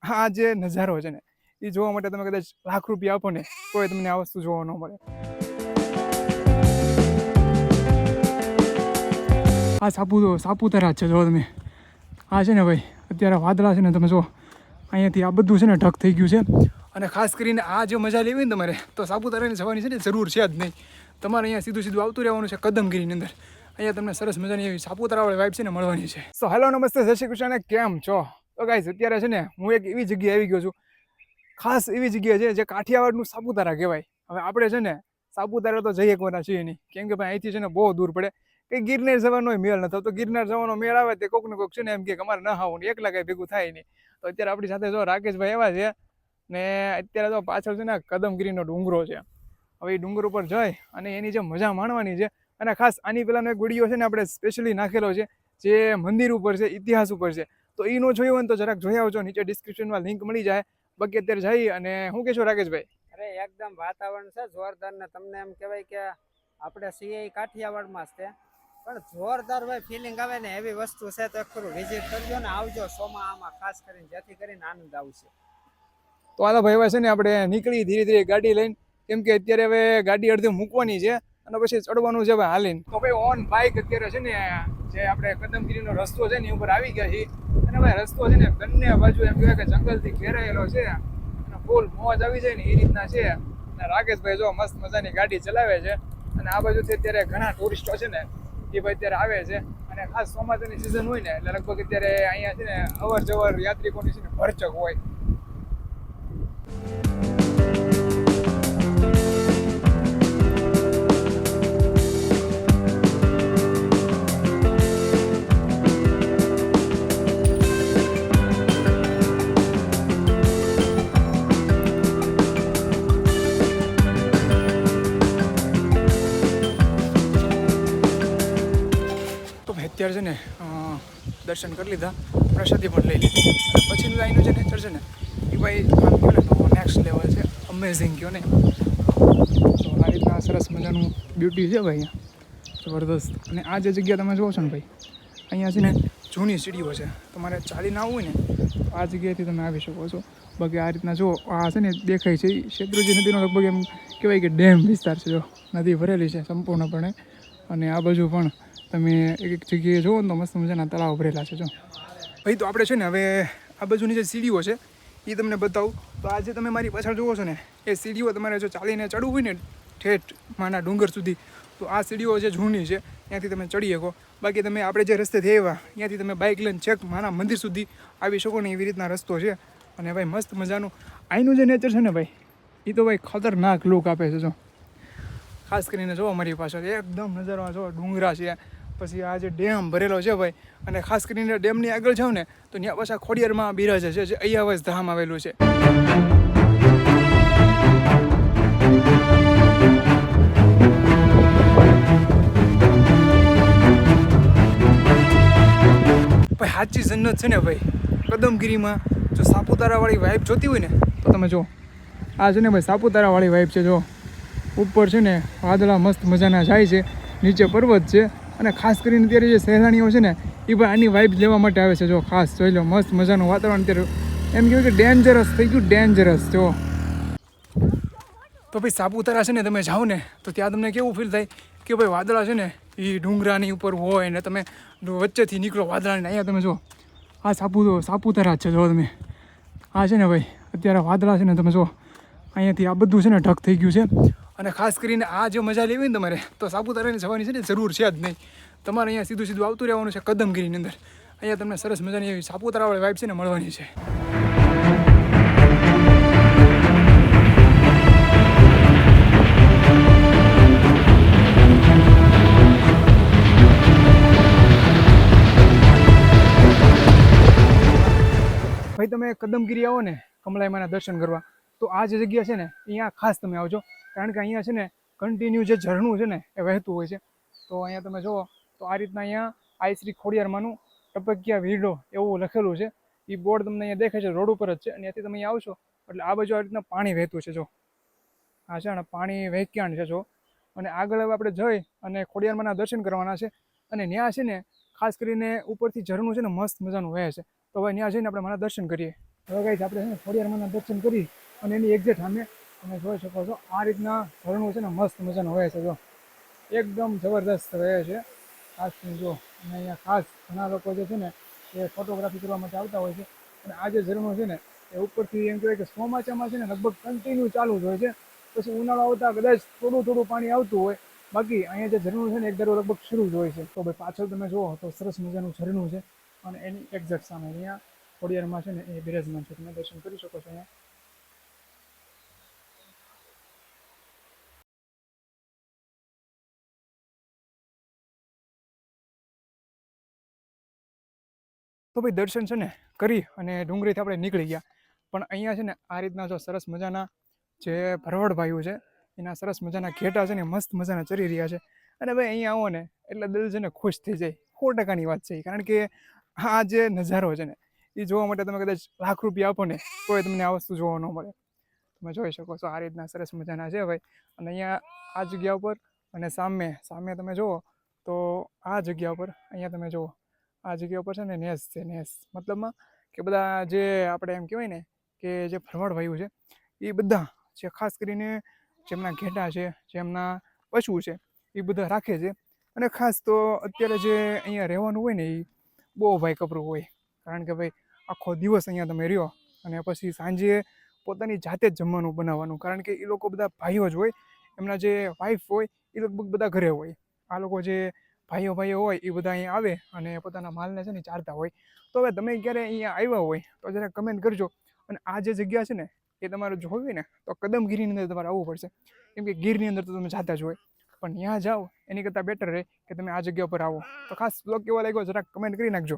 આ જે નજારો છે ને એ જોવા માટે તમે કદાચ લાખ રૂપિયા આપો ને તોય તમને આ વસ્તુ જોવા ન મળે. આ સાપુતારા જ છે. જો તમે આ છે ને ભાઈ અત્યારે વાદળા છે ને તમે જો અહીંયાથી આ બધું છે ને ઢક થઈ ગયું છે. અને ખાસ કરીને આ જો મજા લેવી ને તમારે તો સાપુતારાની જવાની છે ને જરૂર છે જ નહીં. તમારે અહીંયા સીધું આવતું રહેવાનું છે કદમગીરીની અંદર. અહીંયા તમને સરસ મજાની એવી સાપુતારાવાળી વાઇબ છે ને મળવાની છે. સો હેલો નમસ્તે જય શ્રી કૃષ્ણ, કેમ છો? તો ગાઈસ અત્યારે છે ને હું એક એવી જગ્યાએ આવી ગયો છું, ખાસ એવી જગ્યા છે જે કાઠિયાવાડનું સાપુતારા કહેવાય. હવે આપણે છે ને સાપુતારા તો જઈએ કોના છીએ નહીં, કેમ કે ભાઈ અહીંથી છે ને બહુ દૂર પડે. કે ગિરનાર જવાનો મેળ ન થતો. ગિરનાર જવાનો મેળ આવે તે કોક ને કોક છે ને એમ કે અમારે ન આવું, એકલા કઈ ભેગું થાય નહીં. તો અત્યારે આપણી સાથે જો રાકેશભાઈ એવા છે ને અત્યારે તો પાછળ છે ને કદમગીરીનો ડુંગરો છે. હવે એ ડુંગર ઉપર જઈ અને એની જે મજા માણવાની છે. અને ખાસ આની પહેલાનો એક વિડીયો છે ને આપણે સ્પેશિયલી નાખેલો છે જે મંદિર ઉપર છે, ઇતિહાસ ઉપર છે. તો એ નો જોયું હોય ને તો જરાક જોઈ આવજો, નીચે ડિસ્ક્રિપ્શનમાં લિંક મળી જાય. બાકી અત્યારે જઈ અને શું કહેશો રાકેશભાઈ? અરે એકદમ વાતાવરણ છે જોરદાર ને તમને એમ કહેવાય કે આપણે સીઆઈ કાઠિયાવાડમાં છે પણ જોરદાર ભાઈ ફિલિંગ આવે ને એવી વસ્તુ છે. તો એક ખરું વિઝિટ કરજો ને આવજો સોમાહામાં ખાસ કરીને, જેથી કરીને આનંદ આવશે. તો આલા ભાઈ એવા છે ને આપણે નીકળી ધીરે ધીરે ગાડી લઈને, કેમ કે અત્યારે હવે ગાડી અડધી મૂકવાની છે અને પછી ચડવાનું છે ભાઈ હાલીને. તો ભાઈ ઓન બાઇક અત્યારે છે ને જે આપણે કદમગીરીનો રસ્તો છે ને ઉપર આવી ગયા છીએ. અને ભાઈ રસ્તો છે ને બંને બાજુ એમ કહેવાય કે જંગલથી ઘેરાયેલો છે અને ફૂલ મોજ આવી જાય ને એ રીતના છે. અને રાકેશભાઈ જો મસ્ત મજાની ગાડી ચલાવે છે. અને આ બાજુથી અત્યારે ઘણા ટુરિસ્ટો છે ને એ ભાઈ અત્યારે આવે છે. અને ખાસ ચોમાસાની સિઝન હોય ને એટલે લગભગ અત્યારે અહીંયા છે ને અવર જવર યાત્રિકોની છે ને ભરચક હોય. અત્યારે છે ને દર્શન કરી લીધા, પ્રસાદી પણ લઈ લીધી. પછીનું અહીંનું જે નેચર છે ને એ ભાઈ આમ કહો ને તો નેક્સ્ટ લેવલ છે, અમેઝિંગ કહો ને. તો આ રીતના સરસ મજાનું બ્યુટી છે ભાઈ અહીંયા, જબરદસ્ત. અને આ જે જગ્યા તમે જુઓ છો ને ભાઈ, અહીંયા છે ને જૂની સીડીઓ છે. તમારે ચાલીને આવવું હોય ને તો આ જગ્યાએથી તમે આવી શકો છો. બાકી આ રીતના જો આ છે ને દેખાય છે એ શેત્રુંજી નદીનો લગભગ એમ કહેવાય કે ડેમ વિસ્તાર છે. જો નદી ભરેલી છે સંપૂર્ણપણે. અને આ બાજુ પણ તમે એક જગ્યાએ જુઓ ને તો મસ્ત મજાના તળાવ ભરેલા છે. જો ભાઈ તો આપણે છે ને હવે આ બાજુની જે સીડીઓ છે એ તમને બતાવું. તો આજે તમે મારી પાછળ જુઓ છો ને એ સીડીઓ તમારે જો ચાલીને ચડવું હોય ને ઠેઠ માના ડુંગર સુધી, તો આ સીડીઓ જે જૂની છે ત્યાંથી તમે ચડી શકો. બાકી તમે આપણે જે રસ્તેથી આવ્યા ત્યાંથી તમે બાઇક લઈને છેક માના મંદિર સુધી આવી શકો ને એવી રીતના રસ્તો છે. અને ભાઈ મસ્ત મજાનું અહીંનું જે નેચર છે ને ભાઈ એ તો ભાઈ ખતરનાક લુક આપે છે. જો ખાસ કરીને જો અમારી પાછળ એકદમ નજારો જો ડુંગરા છે, પછી આ જે ડેમ ભરેલો છે ભાઈ. અને ખાસ કરીને ડેમની આગળ જાવ ને તો ત્યાં પાછા ખોડિયારમાં બિરાજે છે જે અય્યાવર ધામ આવેલું છે. ભાઈ સાચી જન્નત છે ને ભાઈ કદમગીરીમાં. જો સાપુતારાવાળી વાઇબ જોતી હોય ને તો તમે જો આ છે ને ભાઈ સાપુતારાવાળી વાઇબ છે. જો ઉપર છે ને વાદળા મસ્ત મજાના જાય છે, નીચે પર્વત છે. અને ખાસ કરીને અત્યારે જે સહેલાણીઓ છે ને એ ભાઈ આની વાઇબ લેવા માટે આવે છે. જો ખાસ જોઈ લો મસ્ત મજાનું વાતાવરણ અત્યારે એમ કહેવાય કે ડેન્જરસ થઈ ગયું, ડેન્જરસ. જો તો ભાઈ સાપુતારા છે ને તમે જાઓ ને તો ત્યાં તમને કેવું ફીલ થાય કે ભાઈ વાદળા છે ને એ ડુંગરાની ઉપર હોય ને તમે વચ્ચેથી નીકળો વાદળાને. અહીંયા તમે જો આ સાપુતારા જ છે. જો તમે આ છે ને ભાઈ અત્યારે વાદળા છે ને તમે જો અહીંયાથી આ બધું છે ને ઢક થઈ ગયું છે. અને ખાસ કરીને આ જો મજા લેવી ને તમારે તો સાપુતારાની જવાની છે ને જરૂર છે જ નહીં. તમારે અહીંયા સીધું આવતું રહેવાનું છે કદમગીરીની અંદર. અહીંયા તમને સરસ મજાની એવી સાપુતારાવાળી વાઇબ છે ને મળવાની છે. ભાઈ તમે કદમગીરી આવો ને કમલાઈમાના દર્શન કરવા તો આ જે જગ્યા છે ને અહીંયા ખાસ તમે આવજો. કારણ કે અહીંયા છે ને કન્ટિન્યુ જે ઝરણું છે ને એ વહેતું હોય છે. તો અહીંયા તમે જુઓ તો આ રીતના અહીંયા આઈ શ્રી ખોડિયારમાંનું ટપકિયા વીરડો એવું લખેલું છે. એ બોર્ડ તમને અહીંયા દેખાય છે, રોડ ઉપર જ છે. અને ત્યાંથી તમે અહીંયા આવશો એટલે આ બાજુ આ રીતના પાણી વહેતું છે. જો આ છે ને પાણી વહેક્યાણ છે. જો અને આગળ હવે આપણે જઈ અને ખોડિયારમાંના દર્શન કરવાના છે. અને ત્યાં છે ને ખાસ કરીને ઉપરથી ઝરણું છે ને મસ્ત મજાનું વહે છે. તો હવે ત્યાં જઈને આપણે મારા દર્શન કરીએ. હવે ગાઈસ આપણે છે ને ખોડિયારમાંના દર્શન કરી અને એની એક્ઝેક્ટ સામે તમે જોઈ શકો છો આ રીતના ઝરણું છે ને મસ્ત મજાનું હોય છે. જો એકદમ જબરદસ્ત રહે છે. ખાસ કરીને જો અને અહીંયા ખાસ ઘણા લોકો જે છે ને એ ફોટોગ્રાફી કરવા માટે આવતા હોય છે. અને આ જે ઝરણું છે ને એ ઉપરથી એમ કહેવાય કે ચોમાસામાં છે ને લગભગ કન્ટિન્યુ ચાલુ જ હોય છે. પછી ઉનાળો આવતા કદાચ થોડું થોડું પાણી આવતું હોય, બાકી અહીંયા જે ઝરણું છે ને એક ધારો લગભગ શરૂ જ હોય છે. તો ભાઈ પાછળ તમે જુઓ તો સરસ મજાનું ઝરણું છે અને એની એક્ઝેક્ટ સામે અહીંયા ખોડિયારમાં છે ને એ બિરાજમાન છે. તમે દર્શન કરી શકો છો અહીંયા. તો ભાઈ દર્શન છે ને કરી અને ડુંગરીથી આપણે નીકળી ગયા. પણ અહીંયા છે ને આ રીતના જો સરસ મજાના જે ભરવાડ ભાઈઓ છે એના સરસ મજાના ઘેટા છે ને મસ્ત મજાના ચરી રહ્યા છે. અને ભાઈ અહીંયા આવો ને એટલે દિલ છે ને ખુશ થઈ જાય. 100%ની વાત છે. કારણ કે આ જે નજારો છે ને એ જોવા માટે તમે કદાચ લાખ રૂપિયા આપો ને તોય તમને આ વસ્તુ જોવા ન મળે. તમે જોઈ શકો છો આ રીતના સરસ મજાના છે ભાઈ. અને અહીંયા આ જગ્યા ઉપર અને સામે સામે તમે જુઓ તો આ જગ્યા ઉપર અહીંયા તમે જુઓ આ જગ્યા ઉપર છે ને નેસ છે. નેસ મતલબમાં કે બધા જે આપણે એમ કહેવાય ને કે જે ભરવાડ ભાઈઓ છે એ બધા જે ખાસ કરીને જેમના ઘેટા છે, જેમના પશુ છે એ બધા રાખે છે. અને ખાસ તો અત્યારે જે અહીંયા રહેવાનું હોય ને એ બહુ ભાઈ કપરું હોય. કારણ કે ભાઈ આખો દિવસ અહીંયા તમે રહ્યો અને પછી સાંજે પોતાની જાતે જ જમવાનું બનાવવાનું. કારણ કે એ લોકો બધા ભાઈઓ જ હોય. એમના જે વાઈફ હોય એ લગભગ બધા ઘરે હોય. આ લોકો જે ભાઈઓ ભાઈઓ હોય એ બધા અહીંયા આવે અને પોતાના માલને છે ને ચારતા હોય. તો હવે તમે ક્યારે અહીંયા આવ્યા હોય તો જરા કમેન્ટ કરજો. અને આ જે જગ્યા છે ને એ તમારે જોવી હોય ને તો કદમગીરીની અંદર તમારે આવવું પડશે. કેમ કે ગીરની અંદર તો તમે જાતા જ હોય, પણ ત્યાં જાઓ એની કરતાં બેટર રહે કે તમે આ જગ્યા પર આવો. તો ખાસ બ્લોગ કેવો લાગ્યો જરાક કમેન્ટ કરી નાખજો.